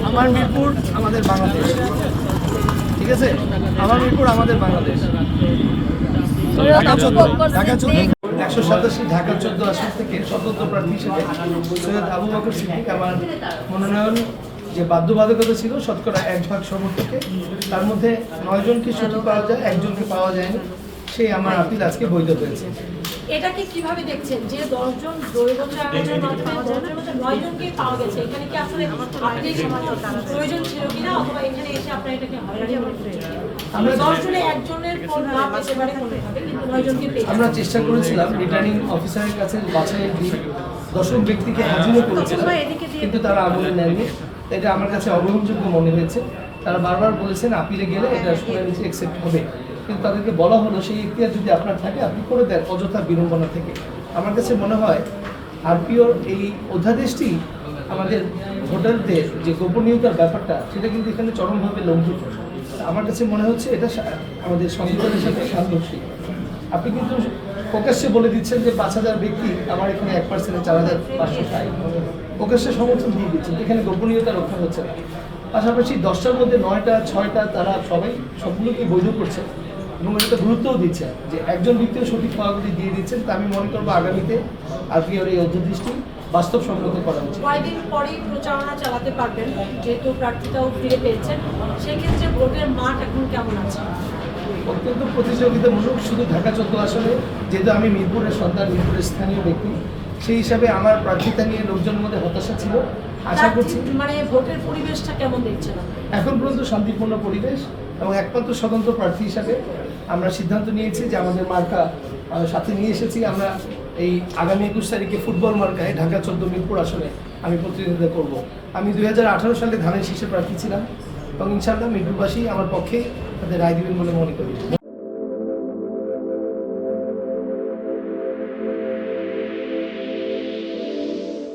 আমার মিরপুর আমাদের বাংলাদেশ, ঠিক আছে? আমার মিরপুর আমাদের বাংলাদেশ। ঢাকা 187 ঢাকা 14 আসন থেকে স্বতন্ত্র প্রার্থী হিসেবে সৈয়দ আবু বকর সিদ্দিক আমার মনোনয়ন যে বাধ্যবাধকতা ছিল শতকরা 1 ভাগ সমর্থকে, তার মধ্যে 9 জনকে সঠিক পাওয়া যায়, 1 জনকে পাওয়া যায়নি, সেই আমার আপিল আজকে বৈধ হয়েছে। এটাকে কিভাবে দেখছেন যে 10 জন জৈব চারণের মাধ্যমে 10 জনের মধ্যে 9 জনকেই পাওয়া গেছে, এখানে কি আসলে আপনি প্রয়োজন ছিল কিনা, অথবা এখানে এসে আপনারা এটাকে হয়রানি মনে করছেন? আমরা 10 জনে একজনের ফোন না পেতে পারে কোনভাবে, কিন্তু 9 জনকে পেয়েছি। আমরা চেষ্টা করেছিলাম রিটার্নিং অফিসারের কাছে বাছাইয়ের দিন 10 ব্যক্তিকে হাজিরও করেছিলাম, কিন্তু তারা আমলে নেননি। এটা আমার কাছে অগ্রহণযোগ্য মনে হয়েছে। তারা বারবার বলেছেন আপিলে গেলে এটা শুনানি অ্যাকসেপ্ট হবে, কিন্তু তাদেরকে বলা হলো সেই ইখতিয়ার যদি আপনার থাকে আপনি করে দেন অযথা বিড়ম্বনা থেকে। আমার কাছে মনে হয় আরপিওর এই অধ্যাদেশটি আমাদের ভোটারদের যে গোপনীয়তার ব্যাপারটা সেটা কিন্তু এখানে চরমভাবে লঙ্ঘিত। আমার কাছে মনে হচ্ছে এটা আমাদের সংবিধানের সাথে সাংঘর্ষিক। আপনি কিন্তু প্রকাশ্যে বলে দিচ্ছেন যে 5,000 ব্যক্তি আমার এখানে 1% 4,500 প্রকাশ্যে সমর্থন দিয়ে দিচ্ছেন, এখানে গোপনীয়তা রক্ষা হচ্ছে না। পাশাপাশি 10টার মধ্যে 9টা 6টা তারা সবগুলোকে বৈধ করছে এবং এটা গুরুত্বও দিচ্ছে যে একজন ব্যক্তিও সঠিক ফলাফলটি দিয়ে দিচ্ছেন। তা আমি মনে করবো আগামীতে আরপিওর এই অধ্যাদেশটি বাস্তবসম্মত করা উচিত। কয়েকদিন পরেই প্রচারণা চালাতে পারবেন, যেহেতু প্রার্থীতাও ফিরে পেয়েছেন, সেক্ষেত্রে ভোটের মাঠ এখন কেমন আছে? অত্যন্ত প্রতিযোগিতামূলক, শুধু ঢাকা 14 আসলে যেহেতু আমি মিরপুরের সন্তান, মিরপুরের স্থানীয় ব্যক্তি, সেই হিসাবে আমার প্রার্থিতা নিয়ে লোকজনের মধ্যে হতাশা ছিল। আশা করছি মানে ভোটের পরিবেশটা কেমন দেখছেন? এখন পর্যন্ত শান্তিপূর্ণ পরিবেশ, এবং একমাত্র স্বতন্ত্র প্রার্থী হিসাবে আমরা সিদ্ধান্ত নিয়েছি যে আমাদের মার্কা সাথে নিয়ে এসেছি। আমরা এই আগামী 21 তারিখে ফুটবল মার্কায় ঢাকা 14 মিরপুর আসলে আমি প্রতিনিধিত্ব করব। আমি 2018 সালে ধানের শীষে প্রার্থী ছিলাম এবং ইনশাআল্লাহ মিরপুরবাসী আমার পক্ষে তাদের রায় দিবেন বলে মনে করি।